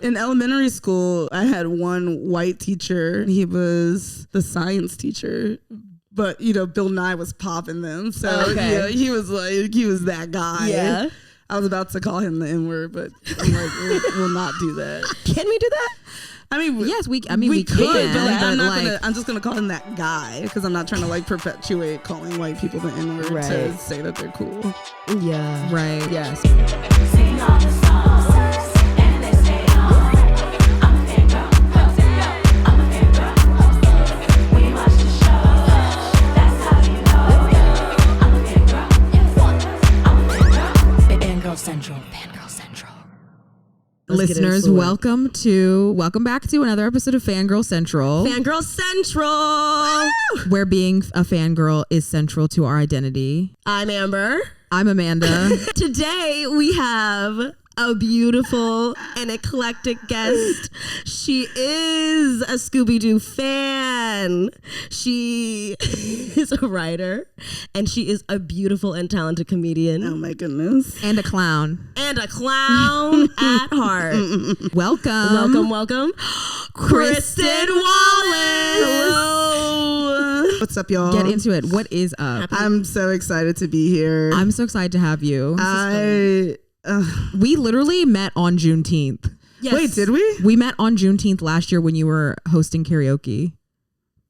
In elementary school, I had one white teacher. He was the science teacher. But, Bill Nye was popping them. So, he was that guy. Yeah. I was about to call him the N-word, but I'm like, we'll not do that. Can we do that? I mean, yes, we can. But I'm just gonna call him that guy because I'm not trying to perpetuate calling white people the N-word to say that they're cool. Yeah. Right. Yes. Sing all the songs and they say, I'm a fangirl. I'm a fangirl. We watch the show. That's how you know. I'm a fangirl. I'm a fangirl. Fangirl Central. Fangirl Central. Listeners, welcome back to another episode of Fangirl Central. Fangirl Central! Where being a fangirl is central to our identity. I'm Amber. I'm Amanda. Today we have a beautiful and eclectic guest. She is a Scooby-Doo fan. She is a writer, and she is a beautiful and talented comedian. Oh my goodness. And a clown. And a clown at heart. Welcome. Kristin Wallace. Hello. What's up, y'all? Get into it. What is up? I'm so excited to be here. I'm so excited to have you. We literally met on Juneteenth. Yes. Wait, did we? We met on Juneteenth last year when you were hosting karaoke.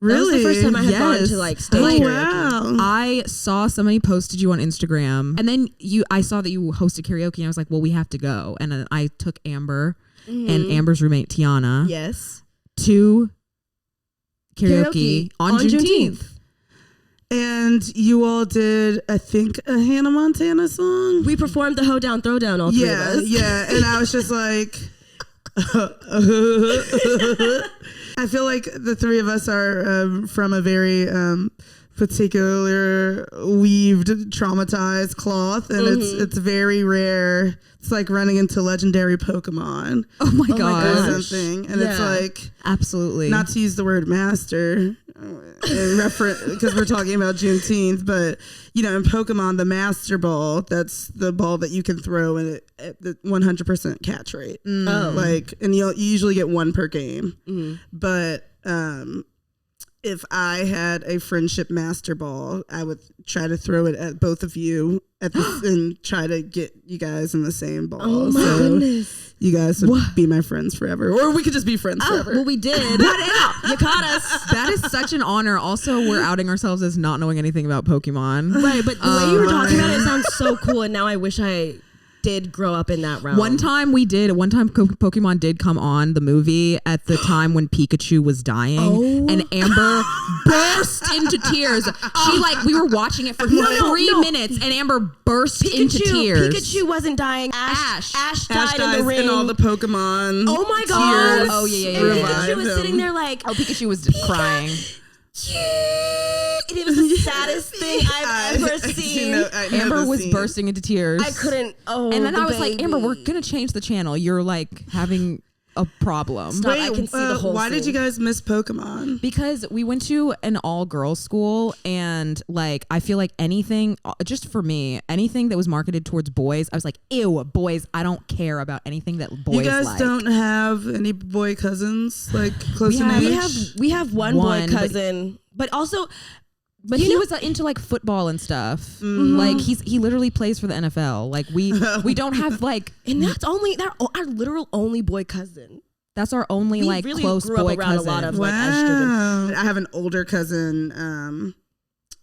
Really? That was the first time I had gone to stage karaoke. Wow. I saw somebody posted you on Instagram, and then I saw that you hosted karaoke, and I was like, well, we have to go. And then I took Amber and Amber's roommate Tiana to karaoke on Juneteenth. And you all did, I think, a Hannah Montana song. We performed the Hoedown Throwdown, all three of us. Yeah. And I was just like, I feel like the three of us are from a very particular weaved, traumatized cloth, and it's very rare. It's like running into legendary Pokemon. Oh my gosh. Or something. And it's like, absolutely. Not to use the word master in reference, because we're talking about Juneteenth, but in Pokemon, the Master Ball, that's the ball that you can throw and at the 100% catch rate. And you usually get one per game. But if I had a friendship Master Ball, I would try to throw it at both of you and try to get you guys in the same ball. Oh my goodness. You guys would be my friends forever. Or we could just be friends forever. Well, we did. You caught us. That is such an honor. Also, we're outing ourselves as not knowing anything about Pokemon. Right, but the way you were talking about it sounds so cool, and now I wish I did grow up in that realm. One time Pokemon did come on the movie at the time when Pikachu was dying, and Amber burst into tears. We were watching it for 3 minutes, and Amber burst into tears. Pikachu wasn't dying. Ash died in the ring. And all the Pokemon. Oh my god. Oh yeah. And Pikachu was sitting there like, Pikachu was crying. And it was the saddest thing I've ever seen. Amber was bursting into tears. I couldn't. And then I was like, Amber, we're gonna change the channel. You're like having a problem. Stop, I can see the whole why scene. did you guys miss Pokemon? Because we went to an all-girls school, and I feel like anything, just for me, anything that was marketed towards boys, I was like, ew, boys, I don't care about anything that boys like. You guys don't have any boy cousins close in age? We have one boy cousin, but also... But he was into football and stuff. He literally plays for the NFL. We don't have and that's our literal only boy cousin. That's our only really close grew boy up around cousin. A lot of estrogen. I have an older cousin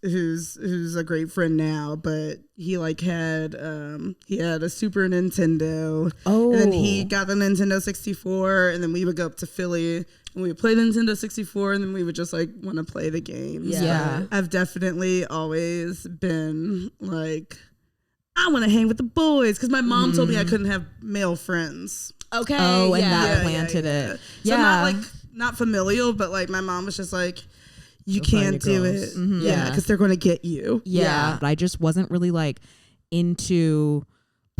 who's a great friend now, but he had a Super Nintendo. Oh, and then he got the Nintendo 64, and then we would go up to Philly and we would play the Nintendo 64, and then we would just want to play the games. Yeah. I've definitely always been I want to hang with the boys because my mom told me I couldn't have male friends. Okay. Oh, and that planted it. So I'm not familial, but my mom was just you can't do it. Mm-hmm. Yeah, because they're going to get you. Yeah. But I just wasn't really into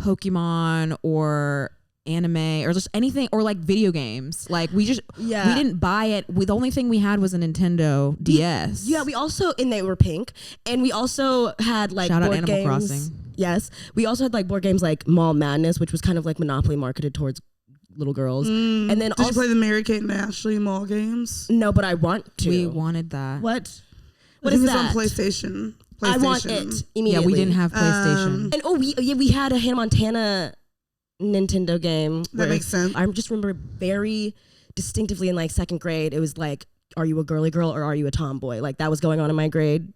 Pokemon or anime or just anything or video games. We didn't buy it. The only thing we had was a Nintendo DS. We also, and they were pink, and we also had shout out board Animal games. Crossing. Yes, we also had board games like Mall Madness, which was kind of like Monopoly marketed towards little girls. And then Did you play the Mary Kate and Ashley mall games? No, but I want to. We wanted that. What? What is that? On PlayStation. I want it immediately. Yeah, we didn't have PlayStation. And we had a Hannah Montana Nintendo game. That makes sense. I just remember very distinctively in like second grade, it was like, are you a girly girl or are you a tomboy? Like that was going on in my grade.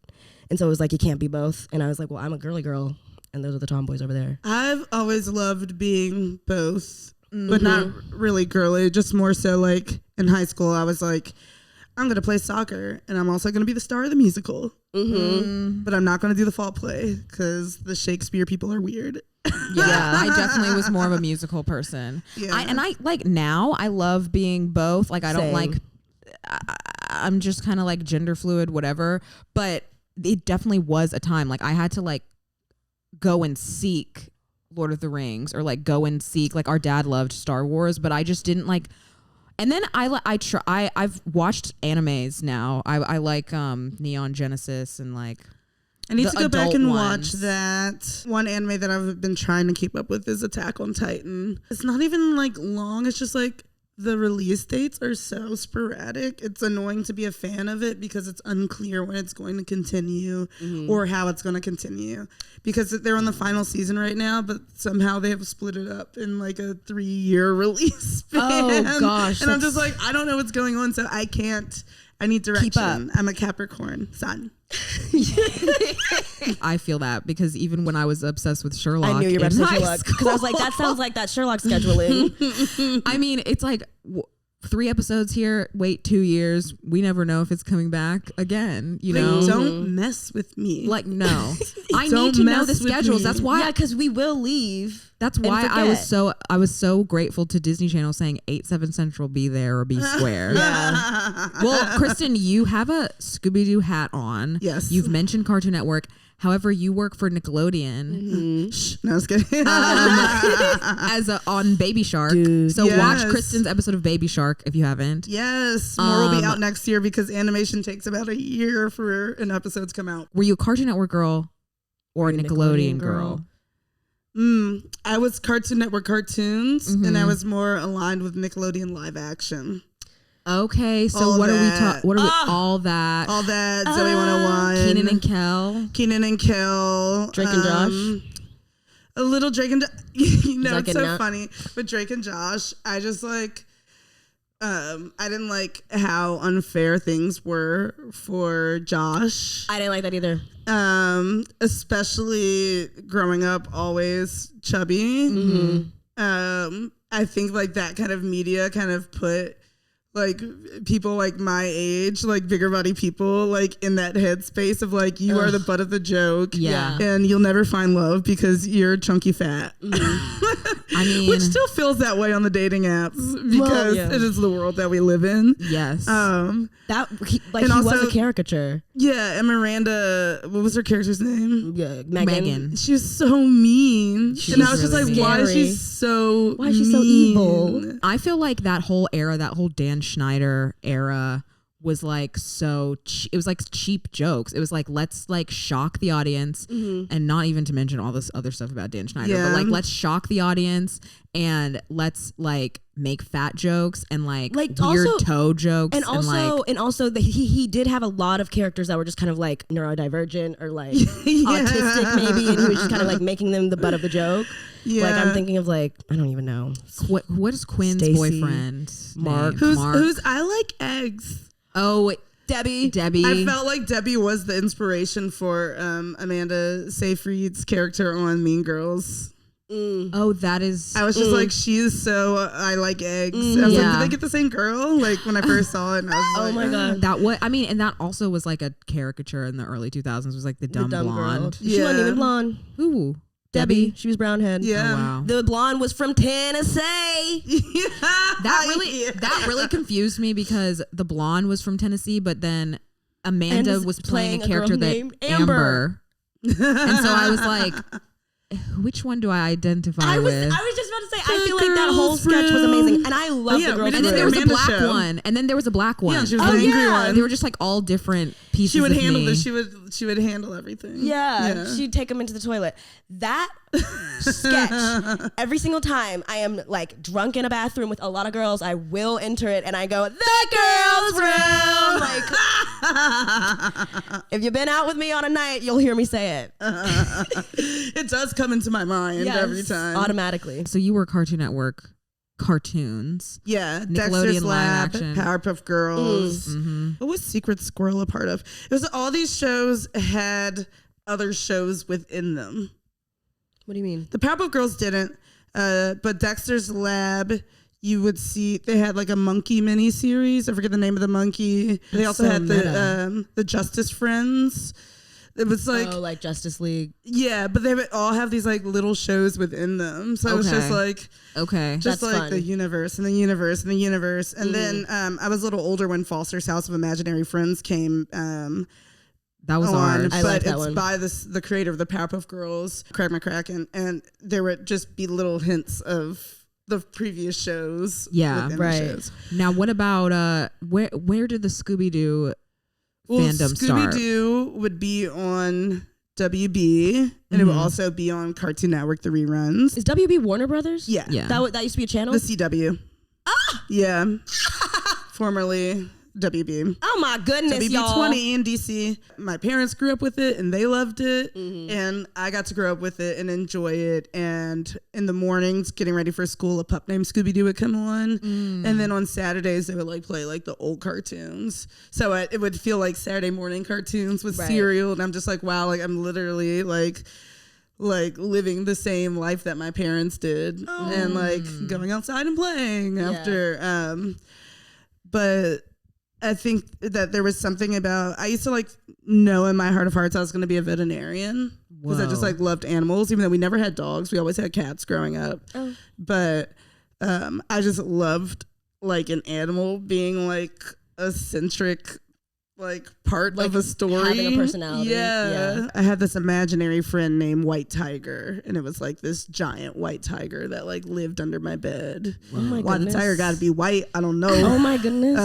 And so it was like, you can't be both. And I was like, well, I'm a girly girl. And those are the tomboys over there. I've always loved being both, but not really girly. Just more so like in high school, I was like, I'm going to play soccer and I'm also going to be the star of the musical. But I'm not going to do the fall play because the Shakespeare people are weird. Yeah, I definitely was more of a musical person. Yeah. I like now I love being both. Like I don't like, I'm just kind of like gender fluid, whatever. But it definitely was a time like I had to like go and seek Lord of the Rings or like go and seek, like our dad loved Star Wars, but I just didn't like. And then I've watched animes now. I like Neon Genesis and like. I need to go back and watch ones. that. One anime that I've been trying to keep up with is Attack on Titan. It's not even like long. It's just like the release dates are so sporadic. It's annoying to be a fan of it because it's unclear when it's going to continue or how it's going to continue. Because they're on the final season right now, but somehow they have split it up in like a 3-year release span. Oh gosh. And I'm just like, I don't know what's going on, so I can't. I need direction. Keep up. I'm a Capricorn sun. I feel that because even when I was obsessed with Sherlock, I knew you were in about to say high Sherlock because I was like, that sounds like that Sherlock scheduling. I mean, it's like 3 episodes here. Wait 2 years. We never know if it's coming back again. You know, Don't mess with me. like no. I Don't need to know mess the with schedules. me. That's why. Yeah, because we will leave. That's and why forget. I was so grateful to Disney Channel saying 8/7 Central be there or be square. Yeah. Well, Kristen, you have a Scooby-Doo hat on. Yes. You've mentioned Cartoon Network. However, you work for Nickelodeon Shh, no, I was kidding. on Baby Shark. Dude. So watch Yes. Kristen's episode of Baby Shark if you haven't. Yes, more will be out next year because animation takes about a year for an episode to come out. Were you a Cartoon Network girl or a Nickelodeon girl? I was Cartoon Network cartoons, and I was more aligned with Nickelodeon live action. Okay, so All what are we that. talking? What are we? All that. All that, Zoe 101. Keenan and Kel. Keenan and Kel. Drake and Josh. A little Drake and you know, that it's so getting out? funny. But Drake and Josh, I just like I didn't like how unfair things were for Josh. I didn't like that either. Especially growing up always chubby. I think like that kind of media kind of put like people like my age, like bigger body people, like in that headspace of like you are the butt of the joke, Yeah. and you'll never find love because you're chunky fat. I mean, Which still feels that way on the dating apps because yeah. it is the world that we live in. yes. That he And was also- a caricature. Yeah, and Miranda, what was her character's name? Yeah, Megan. She was so mean, and I was just really like, why is she scary. so? Why is she so evil? I feel like that whole era, that whole Dan Schneider era was like it was like cheap jokes. It was like, let's like shock the audience and not even to mention all this other stuff about Dan Schneider, but like let's shock the audience and let's like make fat jokes and like weird also- toe jokes And also he did have a lot of characters that were just kind of like neurodivergent or like autistic maybe, and he was just kind of like making them the butt of the joke. Yeah. Like I'm thinking of like, I don't even know. what is Quinn's Stacy, boyfriend? Mark. name? Who's I like eggs. Oh, Debbie. I felt like Debbie was the inspiration for Amanda Seyfried's character on Mean Girls. Oh, that is. I was just like, she is so I like eggs. I was like, Yeah. did they get the same girl? Like when I first saw it, and I was Oh like, my god. That what I mean, and that also was like a caricature in the early 2000s. Was like the dumb Girl. blonde. She wasn't even blonde. Ooh, Debbie. She was brown head. Yeah. Oh, wow. The blonde was from Tennessee. That really confused me because the blonde was from Tennessee, but then Amanda And was playing a girl character that named Amber. and so I was like, which one do I identify I was with? just about to say, I feel like that whole sketch was amazing, and I love the girls. And then there was a Amanda black show. one, and then there was a black one. Yeah, she was the angry one. They were just like all different pieces. She would of handle me. this. She would handle everything. Yeah, she'd take him into the toilet. That sketch, every single time I am like drunk in a bathroom with a lot of girls, I will enter it and I go, the girls' room. Like, if you've been out with me on a night, you'll hear me say it. It does come into my mind every time. Automatically. So you were Cartoon Network cartoons. Yeah, Nickelodeon Dexter's live Lab, action. Powerpuff Girls. Mm-hmm. What was Secret Squirrel a part of? It was all these shows had other shows within them. What do you mean? The Powerpuff Girls didn't, but Dexter's Lab, you would see they had like a monkey miniseries. I forget the name of the monkey. They also had the Justice Friends. It was like Justice League. Yeah, but they would all have these like little shows within them. So it was just like That's like fun. the universe and the universe and the universe. And then I was a little older when Foster's House of Imaginary Friends came that was on, ours. I but like that it's one. by the creator of the Powerpuff Girls, Craig McCracken, and there would just be little hints of the previous shows. Yeah, within the right. shows. Now, what about where did the Scooby-Doo fandom start? Scooby-Doo would be on WB, and it would also be on Cartoon Network, the reruns. Is WB Warner Brothers? Yeah. That used to be a channel? The CW. Yeah. Formerly WB. Oh my goodness, y'all. WB20 in DC. My parents grew up with it and they loved it. And I got to grow up with it and enjoy it. And in the mornings, getting ready for school, a pup named Scooby-Doo would come on. And then on Saturdays, they would like play like the old cartoons. So it would feel like Saturday morning cartoons with cereal. And I'm just like, wow, like I'm literally like living the same life that my parents did. And like going outside and playing after. But I think that there was something about, I used to like know in my heart of hearts I was going to be a veterinarian because I just like loved animals, even though we never had dogs. We always had cats growing up. But I just loved like an animal being like a centric like part of a story, having a personality. Yeah. I had this imaginary friend named White Tiger, and it was like this giant white tiger that like lived under my bed. Oh my Why goodness. the tiger got to be white? I don't know. Oh my goodness.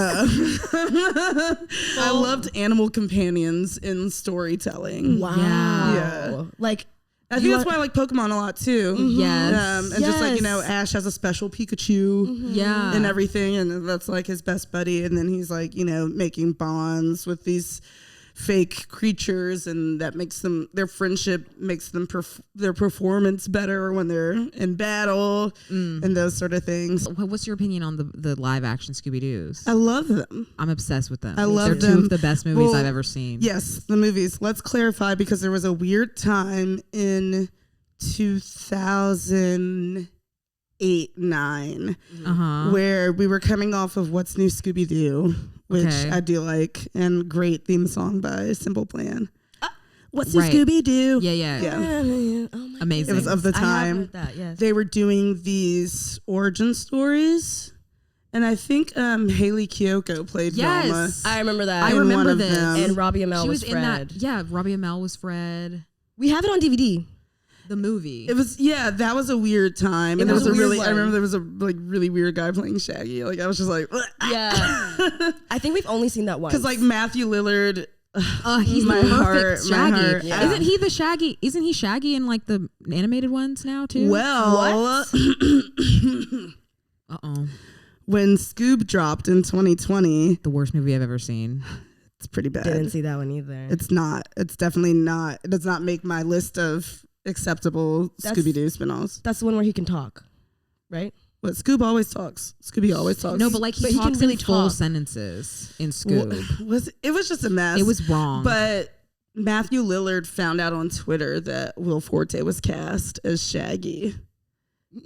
I loved animal companions in storytelling. Wow. Yeah. Like, I think that's why I like Pokemon a lot too. Yes. And just like, you know, Ash has a special Pikachu Yeah. and everything, and that's like his best buddy, and then he's like, you know, making bonds with these fake creatures, and that makes them, their friendship makes them their performance better when they're in battle and those sort of things. What's your opinion on the live action Scooby-Doos? I love them. I'm obsessed with them. I love They're them. two of the best movies Well, I've ever seen. Yes, the movies. Let's clarify, because there was a weird time in 2008-9 where we were coming off of What's New Scooby-Doo, which I do like, and great theme song by Simple Plan. What's New Scooby-Doo? Yeah. oh my Amazing. It was of the I have time. heard that, yes. They were doing these origin stories, and I think Haley Kiyoko played Velma. Yes. I remember that. I in remember one of this. them. And Robbie Amell She was was Fred. in that. Yeah, Robbie Amell was Fred. We have it on DVD. The movie. It was, that was a weird time. And It there was was a a weird really, I one. remember there was a like really weird guy playing Shaggy. Like I was just like, Yeah. I think we've only seen that once. because like Matthew Lillard, He's my the perfect heart, my Shaggy. heart. Yeah. Isn't he the Shaggy? Isn't he Shaggy in like the animated ones now too? well, when Scoob dropped in 2020, The worst movie I've ever seen. it's pretty bad. Didn't see that one either. It's not. It's definitely not. It does not make my list of acceptable Scooby-Doo spinoffs. That's the one where he can talk, right? But Scoob always talks. Scooby always talks. No, but like he But he talks can really in full talk. sentences in Scoob. It was just a mess. It was wrong. But Matthew Lillard found out on Twitter that Will Forte was cast as Shaggy.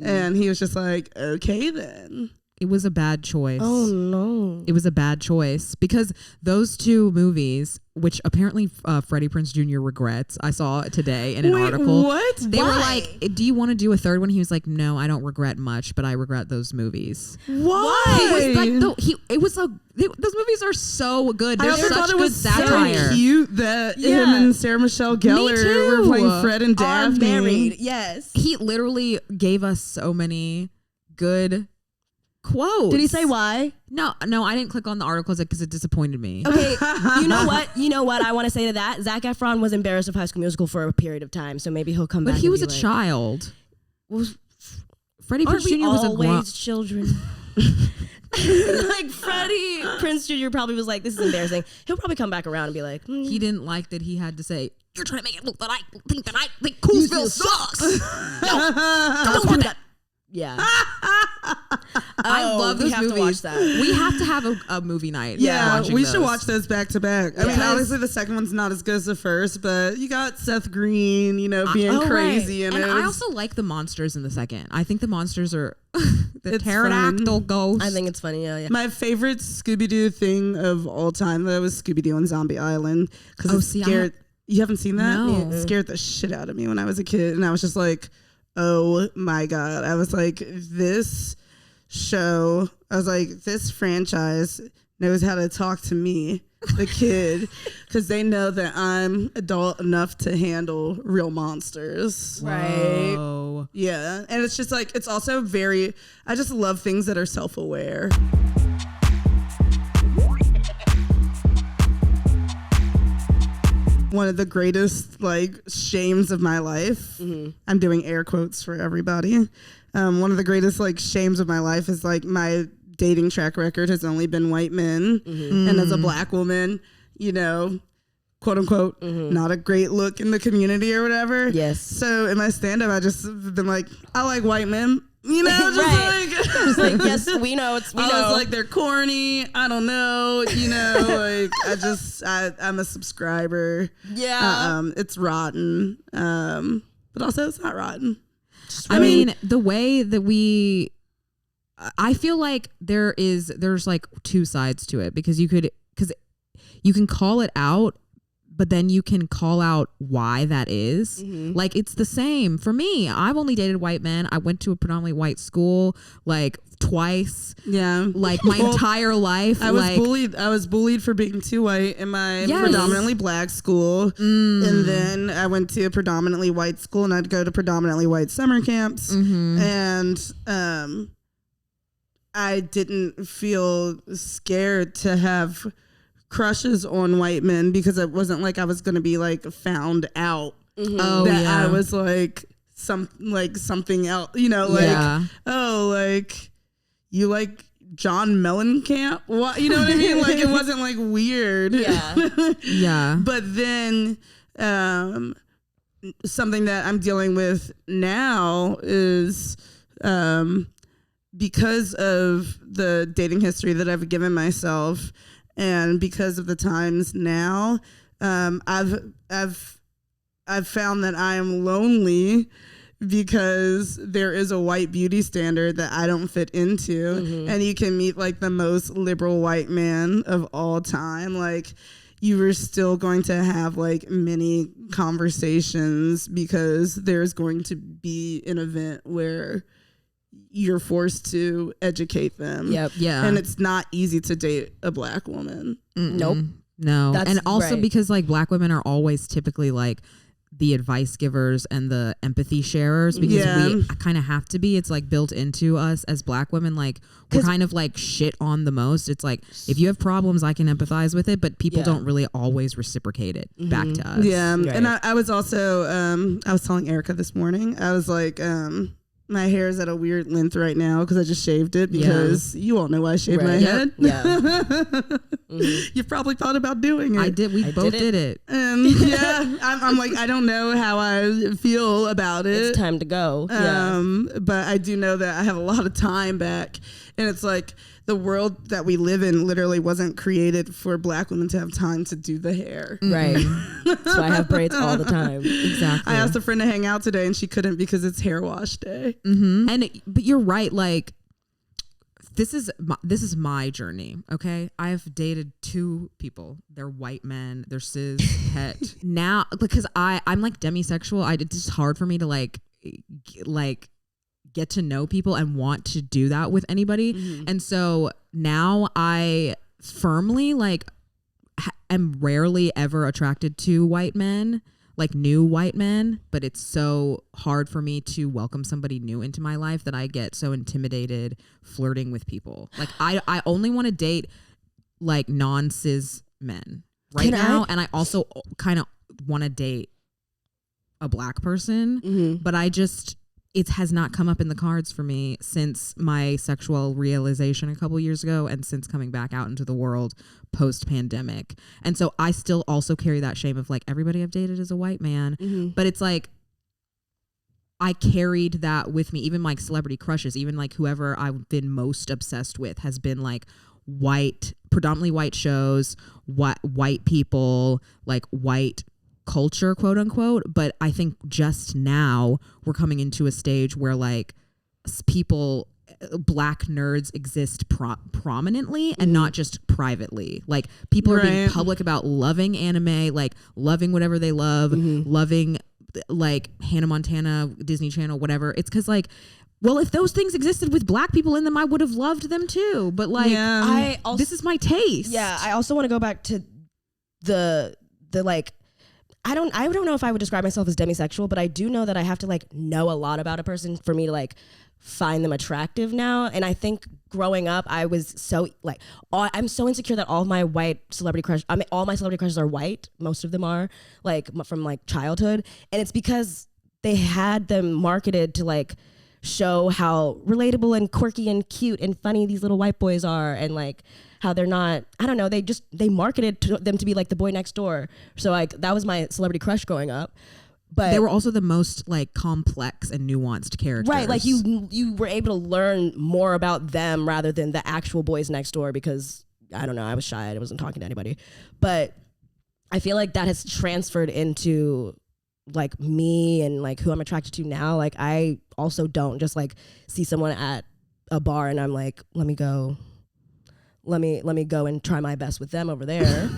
And he was just like, okay then. It was a bad choice. Oh no. It was a bad choice because those two movies, which apparently Freddie Prinze Jr. regrets, I saw today in an article. What? They were like, do you want to do a third one? He was like, no, I don't regret much, but I regret those movies. Why? He was like, those movies are so good. I They're also such thought it good was satire. so cute that him and Sarah Michelle Gellar too. were playing Fred and Are Daphne. married. Yes. He literally gave us so many good quotes. Did he say why? No, I didn't click on the articles because it disappointed me. Okay, you know what I want to say to that? Zac Efron was embarrassed of High School Musical for a period of time, so maybe he'll come back. But he was a like, child. Freddie Aren't Prinze Jr. was a always children? Like Freddie Prinze Jr. probably was like, this is embarrassing. He'll probably come back around and be like, He didn't like that he had to say, you're trying to make it look that I think Coolsville sucks. No, don't do that. Yeah. I love we those have movies. to watch that. We have to have a movie night. Yeah, watching we those. should watch those back to back. I mean, obviously the second one's not as good as the first, but you got Seth Green, being crazy. Right. And I also like the monsters in the second. I think the monsters are the It's pterodactyl fun. ghost. I think it's funny. Yeah. My favorite Scooby-Doo thing of all time, though, was Scooby-Doo on Zombie Island. Because it scared... You haven't seen that? No. It scared the shit out of me when I was a kid. And I was just like, oh my God. I was like, this show, this franchise knows how to talk to me, the kid, because they know that I'm adult enough to handle real monsters. Right. Whoa. Yeah. And it's just like, it's also very, I just love things that are self-aware. One of the greatest shames of my life. I'm doing air quotes for everybody. One of the greatest shames of my life is my dating track record has only been white men, and as a black woman, quote unquote, not a great look in the community or whatever. Yes. So in my stand up, I just been like, I like white men. Just Right. Just yes, we know. I was like, they're corny. I don't know. I'm a subscriber. Yeah. It's rotten. But also it's not rotten. I mean, the way that I feel like there's two sides to it because you can call it out, but then you can call out why that is. It's the same for me. I've only dated white men. I went to a predominantly white school twice. Yeah. My entire life. I was bullied. I was bullied for being too white in my predominantly black school. And then I went to a predominantly white school and I'd go to predominantly white summer camps. And I didn't feel scared to have crushes on white men because it wasn't like I was going to be found out that I was something else, you like John Mellencamp? What? You know what I mean? It wasn't weird. Yeah. Yeah. But then something that I'm dealing with now is because of the dating history that I've given myself and because of the times now, I've found that I am lonely because there is a white beauty standard that I don't fit into. And you can meet the most liberal white man of all time. You are still going to have many conversations because there's going to be an event where you're forced to educate them. Yep. Yeah. And it's not easy to date a black woman. Nope. No. That's and also right. because black women are always typically the advice givers and the empathy sharers because we kind of have to be. It's built into us as black women. We're kind of shit on the most. It's if you have problems, I can empathize with it, but people don't really always reciprocate it back to us. Yeah. Right. And I was also, I was telling Erica this morning, I was my hair is at a weird length right now because I just shaved it because you all know I shaved my head. Yeah. You've probably thought about doing it. I did. We both did it. And I'm I don't know how I feel about it. It's time to go. But I do know that I have a lot of time back. And it's the world that we live in literally wasn't created for black women to have time to do the hair. Right. So I have braids all the time. Exactly. I asked a friend to hang out today and she couldn't because it's hair wash day. But you're right. This is my journey. Okay. I've dated two people. They're white men. They're cis het. Now, because I'm demisexual. It's just hard for me to get to know people and want to do that with anybody. And so now I firmly am rarely ever attracted to white men. like new white men, but it's so hard for me to welcome somebody new into my life that I get so intimidated flirting with people. Like I only want to date like non-cis men now, and I also kind of want to date a black person, but it has not come up in the cards for me since my sexual realization a couple years ago and since coming back out into the world post-pandemic. And so I still also carry that shame of like everybody I've dated is a white man, but it's like I carried that with me. Even like celebrity crushes, even like whoever I've been most obsessed with has been like white, predominantly white shows, white people, like white culture, quote unquote. But I think just now we're coming into a stage where like people, black nerds exist prominently and not just privately. Like people are being public about loving anime, like loving whatever they love, loving like Hannah Montana, Disney Channel, whatever. It's because like, well, if those things existed with black people in them, I would have loved them too. But like, this is my taste. Yeah, I also want to go back to the like, I don't know if I would describe myself as demisexual, but I do know that I have to like know a lot about a person for me to like find them attractive now. And I think growing up, I was so like, I'm so insecure that all my celebrity crushes are white. Most of them are like from like childhood. And it's because they had them marketed to like show how relatable and quirky and cute and funny these little white boys are, and like how they're not, I don't know, they marketed them to be like the boy next door. So like that was my celebrity crush growing up. But they were also the most like complex and nuanced characters. Right, like you were able to learn more about them rather than the actual boys next door, because I don't know, I was shy, I wasn't talking to anybody. But I feel like that has transferred into like me and like who I'm attracted to now. Like I also don't just like see someone at a bar and I'm like, let me go and try my best with them over there.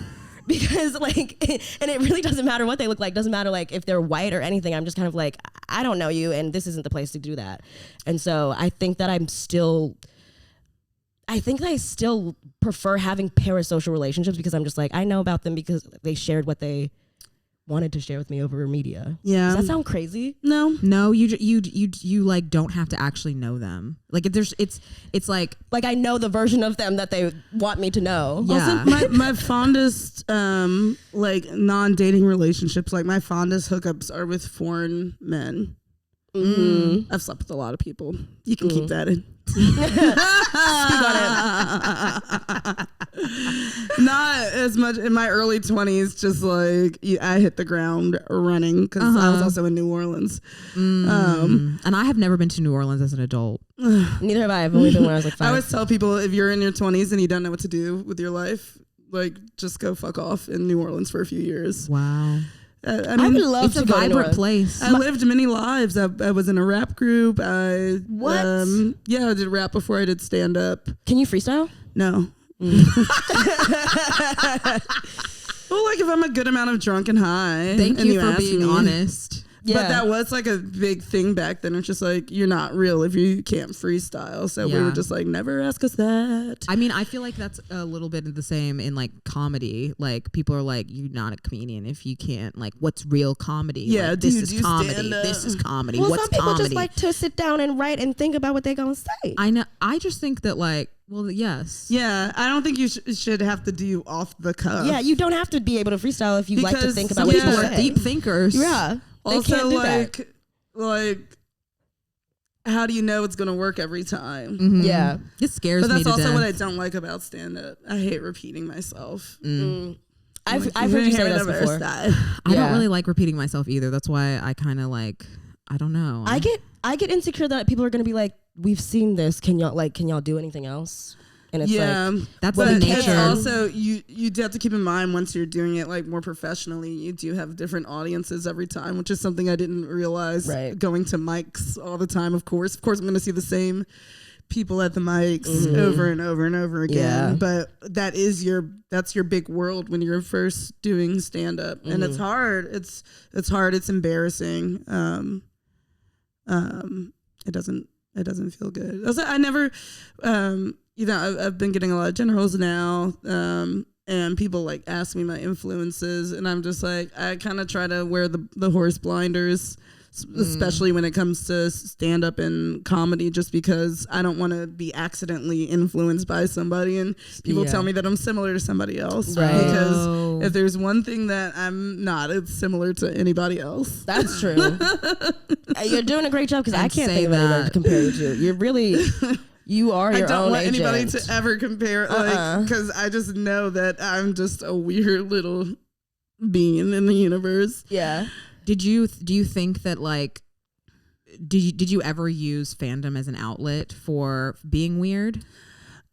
Because like, and it really doesn't matter what they look like, doesn't matter like if they're white or anything. I'm just kind of like, I don't know you and this isn't the place to do that. And so I think that I still prefer having parasocial relationships, because I'm just like, I know about them because they shared what they wanted to share with me over media. Yeah. Does that sound crazy? No, you like don't have to actually know them. Like it's like I know the version of them that they want me to know. Yeah. Also, my fondest like non-dating relationships, like my fondest hookups are with foreign men. I've slept with a lot of people. You can keep that in. Speak on it. Not as much in my early 20s, just like I hit the ground running because I was also in New Orleans. And I have never been to New Orleans as an adult. Neither have I. I've only been when I was like 5. I always tell people, if you're in your 20s and you don't know what to do with your life, like just go fuck off in New Orleans for a few years. Wow. I mean, would love it's to a go vibrant place. I lived many lives. I was in a rap group. I did rap before I did stand up. Can you freestyle? No. Well, like if I'm a good amount of drunk and high. Thank and you for being me, honest. Yeah. But that was like a big thing back then. It's just like, you're not real if you can't freestyle. So we were just like, never ask us that. I mean, I feel like that's a little bit of the same in like comedy. Like people are like, you're not a comedian if you can't, like, what's real comedy? Yeah, like, this is comedy. This is comedy. Well, what's some people comedy? just like to sit down and write and think about what they're going to say. I know. I just think that like, well, yes. Yeah, I don't think you should have to do off the cuff. Yeah, you don't have to be able to freestyle if you like to think about what People you're are deep thinkers. Yeah. They Also, can't do that. like, how do you know it's gonna work every time? Mm-hmm. Yeah, it scares me. But that's to also death. what I don't like about stand up. I hate repeating myself. I've heard you say this before. I don't really like repeating myself either. That's why I kind of like, I don't know. I get insecure that people are gonna be like, we've seen this. Can y'all do anything else? And it's like, that's but the nature. Also, you do have to keep in mind, once you're doing it like more professionally, you do have different audiences every time, which is something I didn't realize. Right. Going to mics all the time, of course I'm going to see the same people at the mics over and over and over again. Yeah. But that's your big world when you're first doing stand up, and it's hard. It's hard. It's embarrassing. It doesn't feel good. Also, I never. I've been getting a lot of generals now. and people like ask me my influences, and I'm just like, I kind of try to wear the horse blinders, especially when it comes to stand up and comedy, just because I don't want to be accidentally influenced by somebody and people tell me that I'm similar to somebody else. Right. Because if there's one thing that I'm not, it's similar to anybody else. That's true. You're doing a great job, because I can't think of anybody to compare you to. You're really, you are your own agent. I don't want anybody to ever compare, like, because I just know that I'm just a weird little being in the universe. Yeah. Do you think that, like, did you ever use fandom as an outlet for being weird?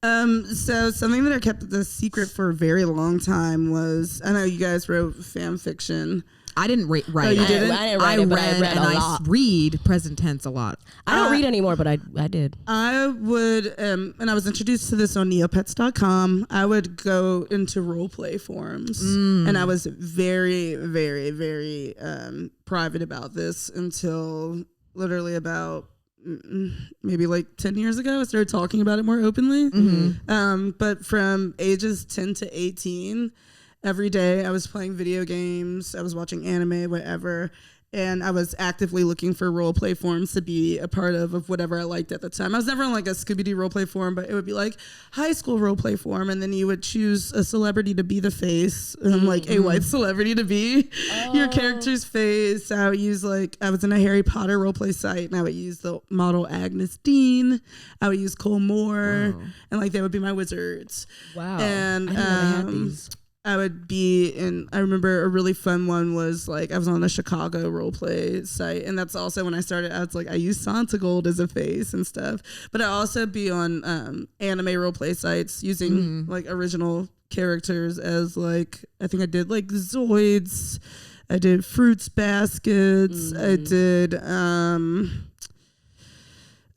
So something that I kept the secret for a very long time was, I know you guys wrote fan fiction. I didn't write Oh, you didn't? I didn't write it, but I read a lot. read present tense a lot. I don't read anymore, but I did. I would, and I was introduced to this on neopets.com. I would go into role play forums, and I was very, very, very private about this until literally about maybe like 10 years ago. I started talking about it more openly. But from ages 10 to 18, every day I was playing video games, I was watching anime, whatever, and I was actively looking for role play forums to be a part of whatever I liked at the time. I was never on like a Scooby-Doo role play forum, but it would be like high school role play forum, and then you would choose a celebrity to be the face, like a white celebrity to be your character's face. I would use I was in a Harry Potter role play site, and I would use the model Agnes Dean. I would use Cole Moore, and like they would be my wizards. Wow. And I didn't know they had these. I would be in, I remember a really fun one was like, I was on a Chicago role play site, and that's also when I started, I was like, I use Santa Gold as a face and stuff, but I also be on anime role play sites using like original characters as like, I think I did like Zoids, I did Fruits Baskets, I did,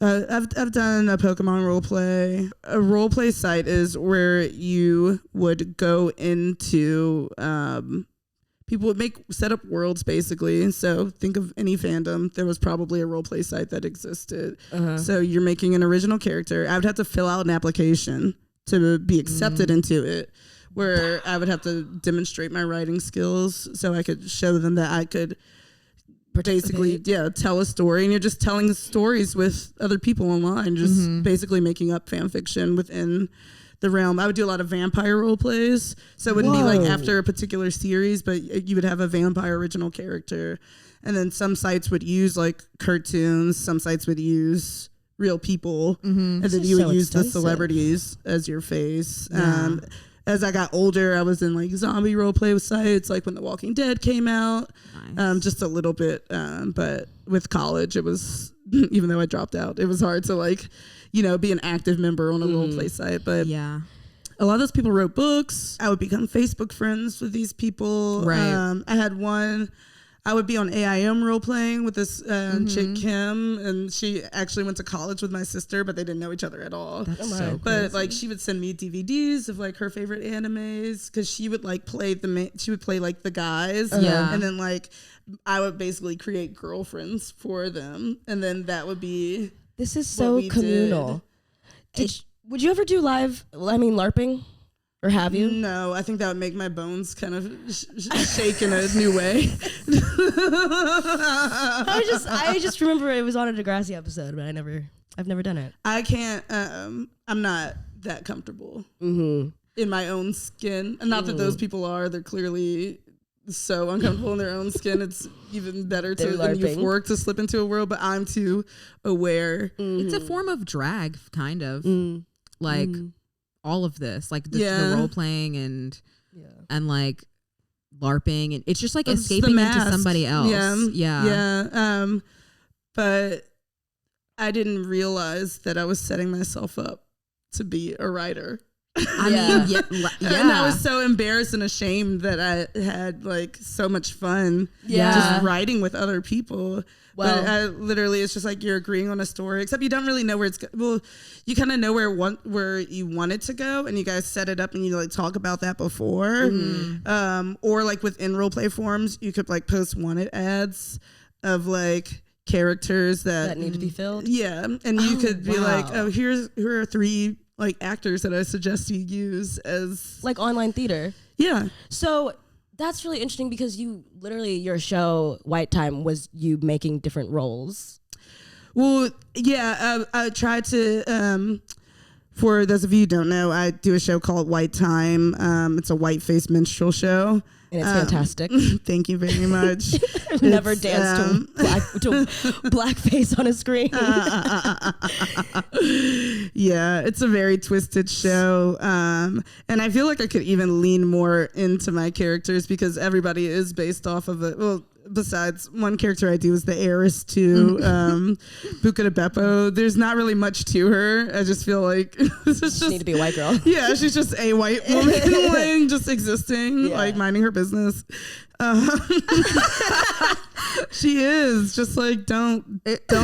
I've done a Pokemon role play. A role play site is where you would go into, people would set up worlds basically. So think of any fandom. There was probably a role play site that existed. So you're making an original character. I would have to fill out an application to be accepted into it, where I would have to demonstrate my writing skills so I could show them that I could basically tell a story, and you're just telling stories with other people online, just basically making up fan fiction within the realm. I would do a lot of vampire role plays, so it wouldn't be like after a particular series, but you would have a vampire original character, and then some sites would use like cartoons, some sites would use real people, and then you would use the celebrities as your face. As I got older, I was in like zombie role play sites, like when The Walking Dead came out, just a little bit. But with college, it was, even though I dropped out, it was hard to like, be an active member on a role play site. But a lot of those people wrote books. I would become Facebook friends with these people. Right. I had one. I would be on AIM role playing with this chick Kim, and she actually went to college with my sister, but they didn't know each other at all. That's so But crazy. like she would send me DVDs of like her favorite animes, because she would like play like the guys, and then like I would basically create girlfriends for them, and then that would be. This is so communal. Would you ever do live? LARPing? Or have you? No, I think that would make my bones kind of shake in a new way. I just remember it was on a Degrassi episode, but I've never done it. I can't. I'm not that comfortable in my own skin, and not that those people are. They're clearly so uncomfortable in their own skin. It's even better and euphoric to slip into a world, but I'm too aware. It's a form of drag, kind of like. All of this, like the role playing and like LARPing, and it's just like escaping into somebody else. But I didn't realize that I was setting myself up to be a writer. I mean, and I was so embarrassed and ashamed that I had like so much fun just writing with other people. Well, but I literally, it's just like you're agreeing on a story, except you don't really know where it's you kind of know where you want it to go, and you guys set it up and you like talk about that before. Or like within role play forums, you could like post wanted ads of like characters that need to be filled. Yeah, and you could be like, oh, here are 3 like actors that I suggest you use as like online theater. Yeah. So that's really interesting because you literally, your show White Time was you making different roles. Well, yeah, I tried to, for those of you who don't know, I do a show called White Time. It's a white-faced minstrel show. And it's fantastic. Thank you very much. I've never danced to blackface on a screen. Yeah, it's a very twisted show. And I feel like I could even lean more into my characters because everybody is based off of it. Well, besides one character I do is the heiress to Buca de Beppo. There's not really much to her. I just feel like this is just need to be a white girl. Yeah, she's just a white woman like, just existing, like minding her business. She is just like don't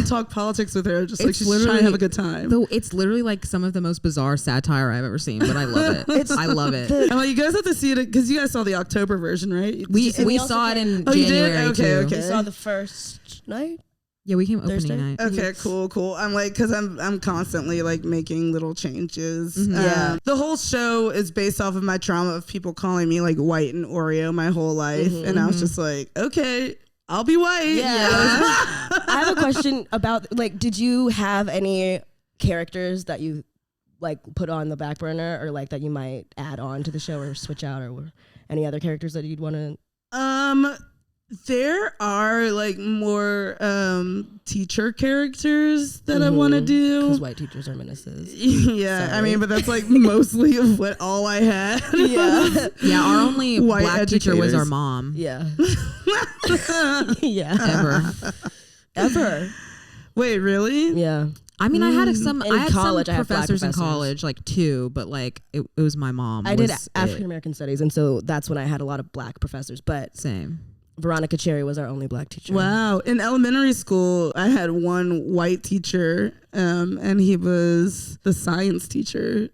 talk politics with her. Just like she's trying to have a good time. Though it's literally like some of the most bizarre satire I've ever seen, but I love it. I love it. Well, you guys have to see it because you guys saw the October version, right? We saw it in you January did? Okay, too. okay. You saw the first night? Yeah, we came Thursday? opening night. Okay, cool. I'm like, because I'm constantly like making little changes. Yeah. The whole show is based off of my trauma of people calling me like white and Oreo my whole life, and I was just like, okay, I'll be white. Yeah. I have a question about, like, did you have any characters that you like put on the back burner or like that you might add on to the show or switch out, or any other characters that you'd want to? There are like more teacher characters that I want to do because white teachers are menaces. Yeah, Sorry. I mean, but that's like mostly of what all I had. Yeah. Yeah, our only White black teacher was our educators. mom. Yeah. Yeah. Ever. Wait, really? Yeah. I mean, I had some college, I had black professors in professors. college, like two, but like it was my mom. I did was it. African American studies, and so that's when I had a lot of black professors. But Same. Veronica Cherry was our only black teacher. Wow. In elementary school, I had one white teacher, and he was the science teacher.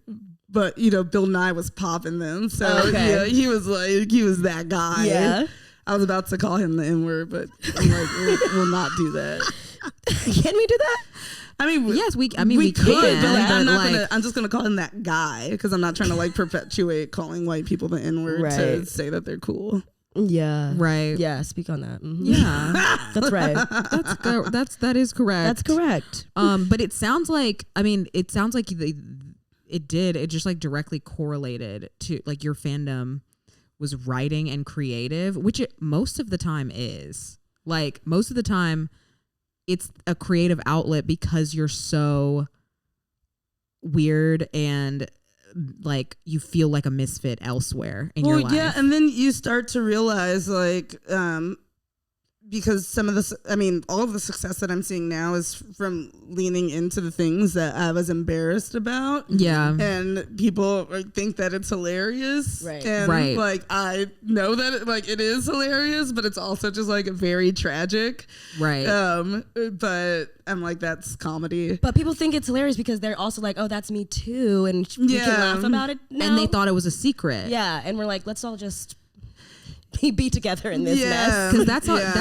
But, you know, Bill Nye was popping them. So, yeah, he was that guy. Yeah. I was about to call him the N-word, but I'm like, we'll not do that. Can we do that? I mean, Yes, we could, can, but like, but I'm just gonna call him that guy because I'm not trying to like perpetuate calling white people the N-word to Right. say that they're cool. Yeah. right. Yeah. Speak on that. Mhm. Yeah. That's right. That is correct. That's correct. But it sounds like it just like directly correlated to like your fandom was writing and creative, which it most of the time is. Like most of the time it's a creative outlet because you're so weird and like you feel like a misfit elsewhere in your life. Yeah, and then you start to realize like because some of this, I mean, all of the success that I'm seeing now is from leaning into the things that I was embarrassed about. Yeah. And people think that it's hilarious. Right. And Right. like, I know that it is hilarious, but it's also just like very tragic. Right. But I'm like, that's comedy. But people think it's hilarious because they're also like, oh, that's me too. And we can Yeah. laugh about it now. And they thought it was a secret. Yeah. And we're like, let's all just be together in this Yeah. mess. Because that's Yeah.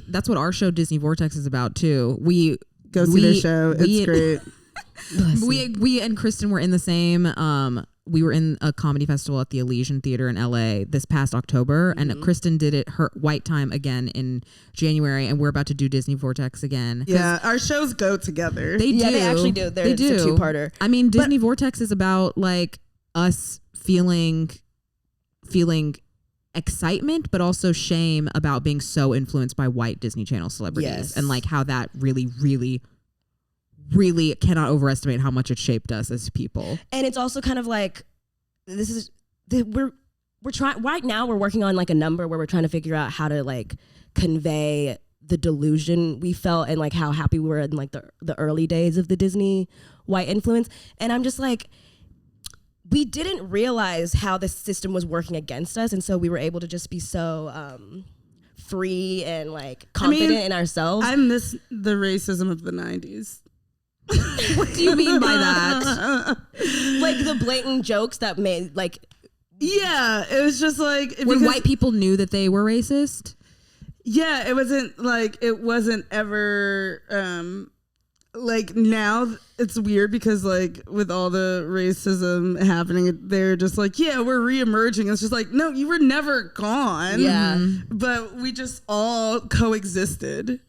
that's what our show Disney Vortex is about too. We Go see their show. It's great. we and Kristin were in the same we were in a comedy festival at the Elysian Theater in LA this past October, and Kristin did it her White Time again in January, and we're about to do Disney Vortex again. Yeah, our shows go together. They do. Yeah, they actually do. They It's do. a two-parter. I mean, Disney Vortex is about like us feeling excitement but also shame about being so influenced by white Disney Channel celebrities. Yes. And like how that really cannot overestimate how much it shaped us as people. And it's also kind of like, we're trying right now, we're working on like a number where we're trying to figure out how to like convey the delusion we felt and like how happy we were in like the early days of the Disney white influence. And I'm just like, we didn't realize how the system was working against us, and so we were able to just be so free and like confident in ourselves. I miss the racism of the 90s. What do you mean by that? Like the blatant jokes that made like, Yeah, it was just like When because- white people knew that they were racist? Yeah, it wasn't ever like now it's weird because like with all the racism happening, they're just like, yeah, we're reemerging. It's just like, no, you were never gone. Yeah. But we just all coexisted.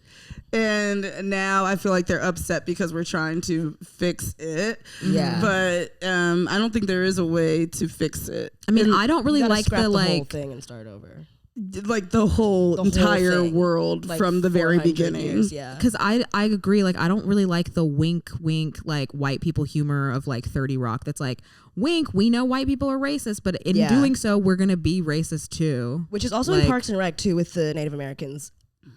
And now I feel like they're upset because we're trying to fix it. Yeah. But I don't think there is a way to fix it. I mean, I don't really like scrap the whole like thing and start over. Like the whole entire thing. world Like from the very 400 beginning. years, yeah. because I agree. Like, I don't really like the wink, like white people humor of like 30 Rock. That's like, wink, we know white people are racist, but in doing so, we're gonna be racist too. Which is also like, in Parks and Rec too with the Native Americans.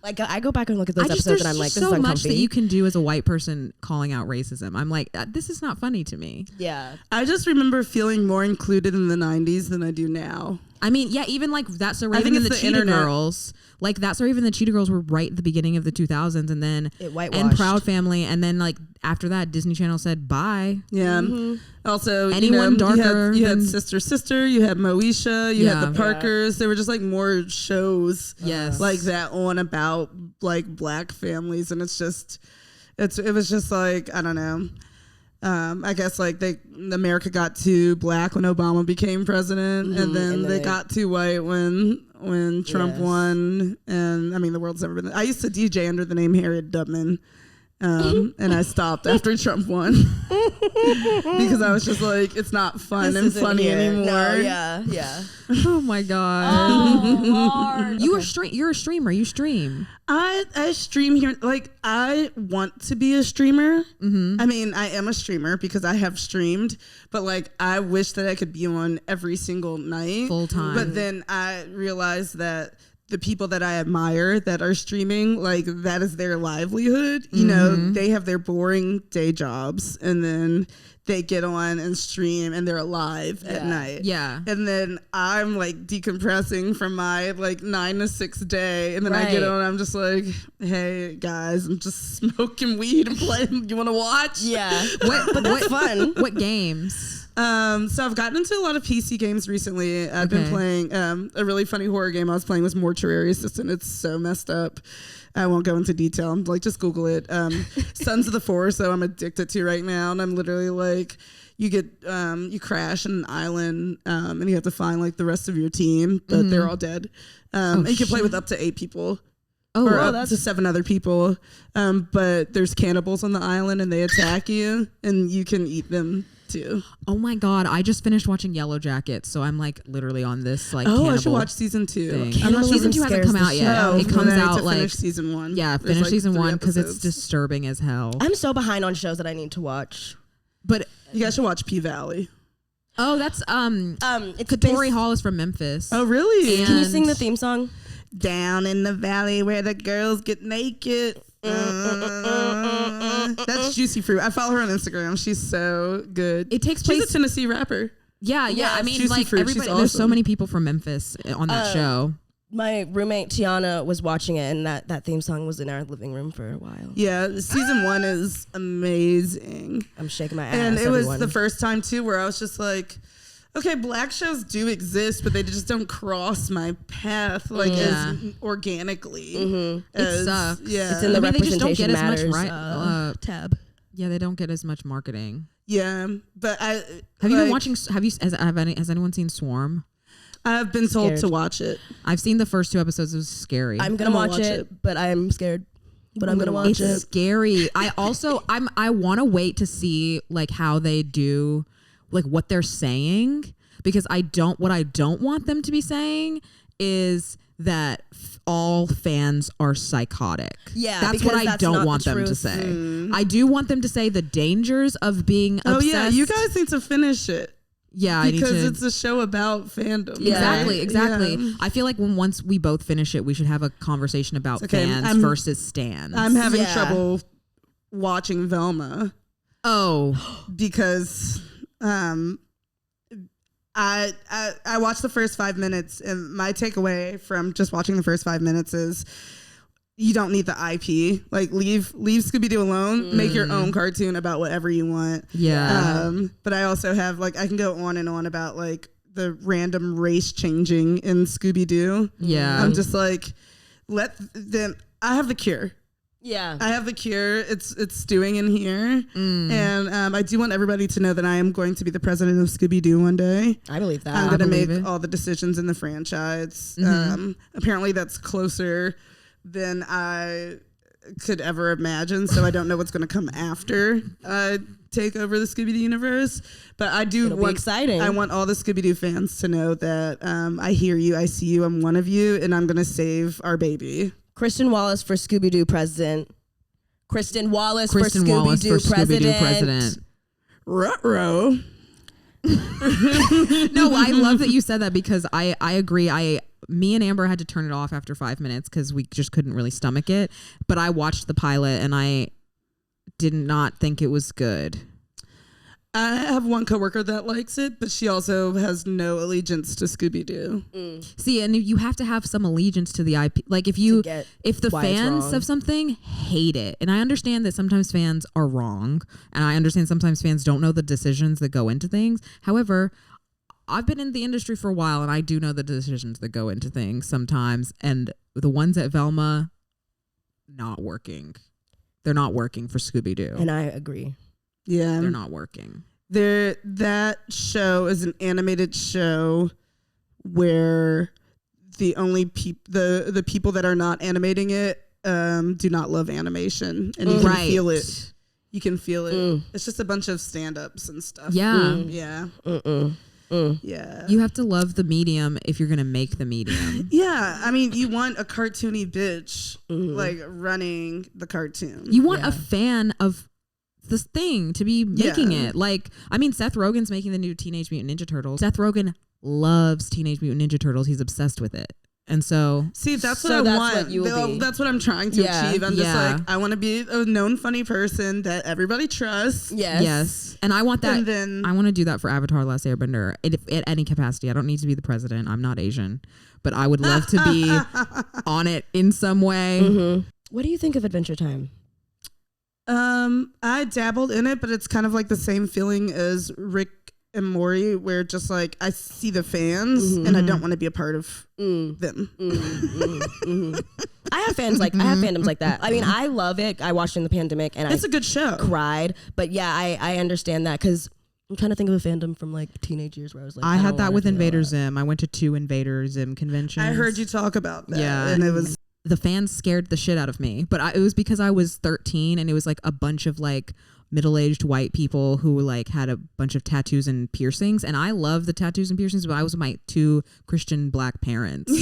Like I go back and look at those episodes there's and I'm like, this so is much uncomfy. that you can do as a white person calling out racism. I'm like, this is not funny to me. Yeah. I just remember feeling more included in the 90s than I do now. I mean, yeah, even like That's So I Raven think and it's the the Cheetah internet. Girls. Like That's So Raven and the Cheetah Girls were right at the beginning of the 2000s, and then It whitewashed. and Proud Family, and then like after that, Disney Channel said bye. Yeah. Also, Anyone darker you had than- Sister, you had Moesha, you had Yeah. the Parkers. There were just like more shows Yes. like that on about like black families, and it was just like, I don't know. I guess like America got too black when Obama became president, and then they got too white when Trump won. And I mean, the world's never been. I used to DJ under the name Harriet Tubman. And I stopped after Trump won because I was just like, it's not fun and funny anymore. No, yeah. Oh my god! Oh, Lord. You're a streamer. You stream. I stream here. Like, I want to be a streamer. I mean, I am a streamer because I have streamed, but like, I wish that I could be on every single night Full time. But then I realized that the people that I admire that are streaming, like, that is their livelihood. You know, they have their boring day jobs and then they get on and stream and they're alive at night. Yeah. And then I'm like decompressing from my like 9 to 6 day. And then I get Right. on, I'm just like, hey guys, I'm just smoking weed and playing. You want to watch? Yeah. But that's fun. What games? So I've gotten into a lot of PC games recently. I've been playing a really funny horror game I was playing was Mortuary Assistant. It's so messed up. I won't go into detail. I'm like, just Google it. Sons of the Forest, though, I'm addicted to right now. And I'm literally like, you crash on an island and you have to find like the rest of your team, but they're all dead. And you can play with up to 8 people. Or up to 7 other people. But there's cannibals on the island and they attack you and you can eat them too. Oh my god! I just finished watching Yellow Jackets, so I'm like literally on this like. Oh, I should cannibal watch season 2. thing. I'm not sure Season 2 hasn't come out yet. No, It comes then I have out to like finish season 1. yeah, There's, finish like, season 3 1 because it's episodes. disturbing as hell. I'm so behind on shows that I need to watch. But You guys should watch P Valley. oh, that's It's Katori based- Hall is from Memphis. Oh, really? And- Can you sing the theme song? Down in the valley where the girls get naked. That's Juicy Fruit. I follow her on Instagram. She's so good. It takes She's place. a Tennessee rapper. Yeah. I mean, Juicy like Fruit, she's everybody. There's so awesome. many people from Memphis on that show. My roommate Tiana was watching it, and that theme song was in our living room for a while. Yeah, season 1 is amazing. I'm shaking my ass. And it was everyone. the first time too where I was just like, okay, black shows do exist, but they just don't cross my path like Yeah. as organically. It As, sucks. Yeah, It's in the I mean, they just don't representation get as much matters tab. Yeah, they don't get as much marketing. yeah. But I Have you been watching? Has anyone seen Swarm? I've been told Scared. to watch it. I've seen the first 2 episodes. It was scary. I'm gonna I'm watch, gonna watch it, but I'm scared. But I'm gonna watch watch it's it. scary. I also I want to wait to see like how they do, like what they're saying, because what I don't want them to be saying is that all fans are psychotic. Yeah, that's because what I that's don't not want the them to truth. say. I do want them to say the dangers of being obsessed. Oh yeah, you guys need to finish it Yeah, I need because to. it's a show about fandom. Exactly, right? exactly. Yeah. I feel like once we both finish it, we should have a conversation about Okay, fans versus stans. I'm having Yeah. trouble watching Velma oh, because I watched the first 5 minutes, and my takeaway from just watching the first 5 minutes is you don't need the IP. Like leave Scooby-Doo alone. Make your own cartoon about whatever you want. yeah. But I also have like I can go on and on about like the random race changing in Scooby-Doo. Yeah. I'm just like, let them. I have the cure. Yeah. I have the cure. It's stewing in here. And I do want everybody to know that I am going to be the president of Scooby-Doo one day. I believe that. I'm going to make it. all the decisions in the franchise. Apparently that's closer than I could ever imagine. So I don't know what's going to come after I take over the Scooby-Doo universe. But I do want exciting. I want all the Scooby-Doo fans to know that I hear you, I see you, I'm one of you, and I'm going to save our baby. Kristin Wallace for Scooby-Doo president. Kristin Wallace for Kristen Wallace Scooby-Doo for Scooby-Doo president. Ruh-roh. No, I love that you said that because I agree. Me and Amber had to turn it off after 5 minutes because we just couldn't really stomach it. But I watched the pilot and I did not think it was good. I have one coworker that likes it, but she also has no allegiance to Scooby-Doo. See, and you have to have some allegiance to the IP. Like if the why it's fans wrong. of something hate it, and I understand that sometimes fans are wrong, and I understand sometimes fans don't know the decisions that go into things. However, I've been in the industry for a while, and I do know the decisions that go into things sometimes, and the ones at Velma, not working. They're not working for Scooby-Doo. And I agree. Yeah. They're not working. That show is an animated show where the only the people that are not animating it do not love animation, and you can feel it. You can feel it. It's just a bunch of stand-ups and stuff. Yeah. Yeah. Yeah. You have to love the medium if you're going to make the medium. Yeah. I mean, you want a cartoony bitch like running the cartoon. You want a fan of this thing to be making it. Like, I mean, Seth Rogen's making the new Teenage Mutant Ninja Turtles. Seth Rogen loves Teenage Mutant Ninja Turtles. He's obsessed with it. And so, see, that's what So I that's want. what you will be. That's what I'm trying to Yeah. achieve. I'm just Yeah. like, I want to be a known funny person that everybody trusts. Yes. And I want that. And then I want to do that for Avatar: Last Airbender at any capacity. I don't need to be the president. I'm not Asian, but I would love to be on it in some way. What do you think of Adventure Time? I dabbled in it, but it's kind of like the same feeling as Rick and Morty, where just like I see the fans and I don't want to be a part of them. I have fandoms like that. I mean, I love it. I watched it in the pandemic and It's a good show. cried. But yeah, I understand that because I'm trying to think of a fandom from like teenage years where I was like, I don't had that wanna with do Invader that. Zim. I went to 2 Invader Zim conventions. I heard you talk about that. Yeah. And it was The fans scared the shit out of me, but it was because I was 13 and it was like a bunch of like middle-aged white people who like had a bunch of tattoos and piercings, and I love the tattoos and piercings, but I was with my 2 Christian black parents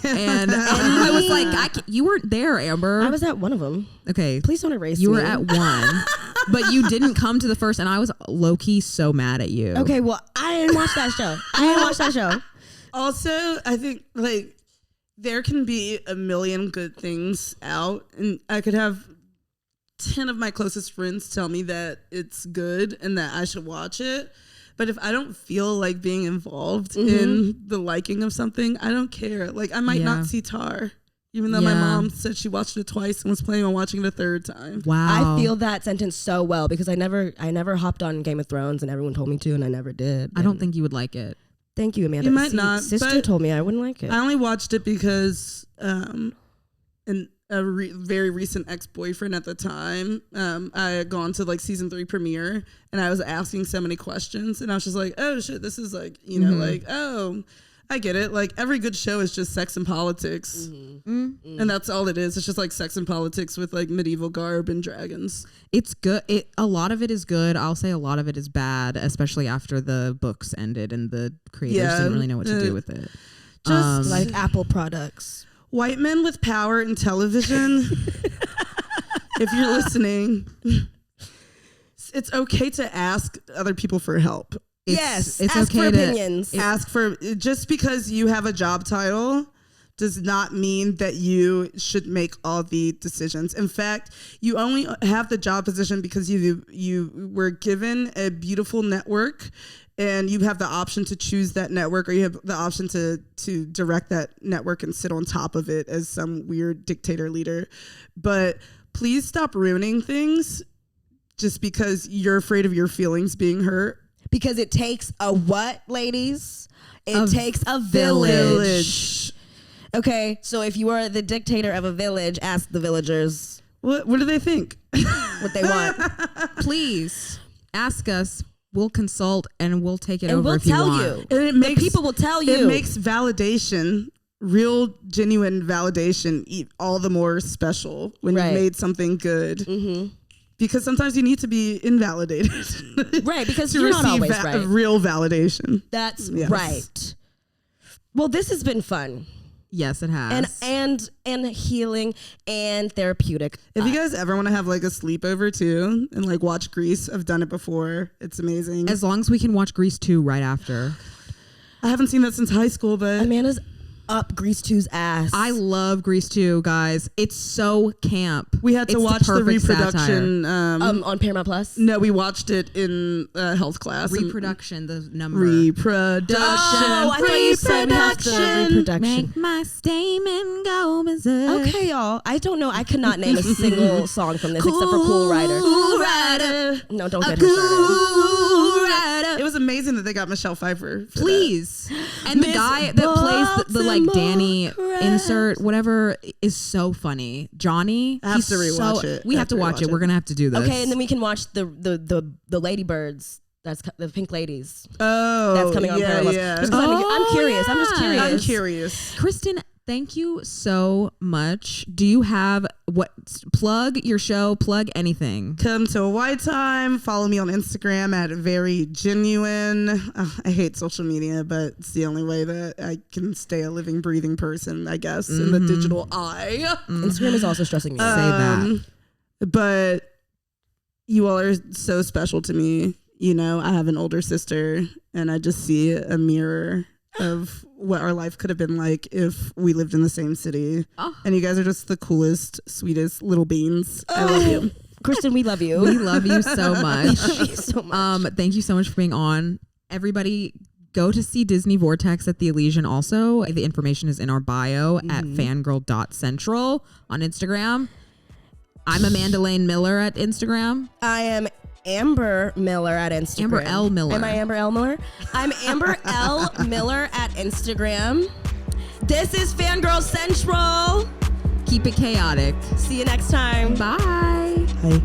and I was like, you weren't there, Amber. I was at one of them. Okay, Please don't erase you me. were at one, but you didn't come to the first, and I was low-key so mad at you. Okay, well, I didn't watch that show. also, I think like there can be a million good things out, and I could have 10 of my closest friends tell me that it's good and that I should watch it. But if I don't feel like being involved in the liking of something, I don't care. Like I might not see Tar, even though my mom said she watched it twice and was planning on watching it a third time. Wow. I feel that sentence so well because I never hopped on Game of Thrones and everyone told me to and I never did. I don't think you would like it. Thank you, Amanda. You might not, Sister but told me I wouldn't like it. I only watched it because very recent ex-boyfriend at the time, I had gone to like season 3 premiere and I was asking so many questions and I was just like, oh shit, this is like, you know, like, oh, I get it. Like every good show is just sex and politics. And that's all it is. It's just like sex and politics with like medieval garb and dragons. It's good. A lot of it is good. I'll say a lot of it is bad, especially after the books ended and the creators didn't really know what to do with it. Just like Apple products. White men with power in television, if you're listening, it's okay to ask other people for help. Yes, it's ask okay for to opinions. Ask for, just because you have a job title does not mean that you should make all the decisions. In fact, you only have the job position because you were given a beautiful network and you have the option to choose that network, or you have the option to direct that network and sit on top of it as some weird dictator leader. But please stop ruining things just because you're afraid of your feelings being hurt. Because it takes a what, ladies? It takes a Village. Okay, so if you are the dictator of a village, ask the villagers. What do they think? what they want. Please ask us. We'll consult and we'll take it And over we'll if you tell want. you. And it makes people will tell you. It makes validation, real, genuine validation, all the more special when Right. you've made something good. Mm-hmm. Because sometimes you need to be invalidated. Right, because to you're not receive always right. real validation. That's Yes. right. Well, this has been fun. Yes, it has. And healing and therapeutic. If you guys ever want to have like a sleepover too and like watch Grease, I've done it before. It's amazing. as long as we can watch Grease 2 right after. I haven't seen that since high school, but Amanda's up Grease 2's ass. I love Grease 2, guys. It's so camp. we had to It's watch the perfect reproduction. on Paramount Plus. No, we watched it in health class. Reproduction, the number. Reproduction. Oh, I thought you said we have the reproduction. Make my stamen go berserk. Okay, y'all. I don't know. I could not name a single song from this except for Cool Rider. Cool Rider. No, don't get her started. It was amazing that they got Michelle Pfeiffer. For Please. And the Miss guy that plays the like Danny Baltimore insert, whatever, is so funny. Johnny. I have to rewatch it. We I have to watch it. We're going to have to do this. Okay, and then we can watch the Ladybirds. That's the Pink Ladies. Oh, That's coming on yeah, Paramount Plus. yeah. Just 'cause I'm curious. I'm just yeah. curious. I'm curious. Kristen, thank you so much. Do you have plug your show, plug anything? Come to a White Time. Follow me on Instagram at Very Genuine. I hate social media, but it's the only way that I can stay a living, breathing person, I guess, in the digital eye. Instagram is also stressing me. Say that. But you all are so special to me. You know, I have an older sister, and I just see a mirror of what our life could have been like if we lived in the same city. Oh. And you guys are just the coolest, sweetest little beans. I love you. Kristen, we love you. We love you so much. Love you so much. Thank you so much for being on. Everybody, go to see Disney Vortex at the Elysian also. The information is in our bio at fangirl.central on Instagram. I'm Amanda Lane Miller at Instagram. I am Amber Miller at Instagram. Amber L. Miller. Am I Amber L. Miller? I'm Amber L. Miller at Instagram. This is Fangirl Central. Keep it chaotic. See you next time. Bye. Bye.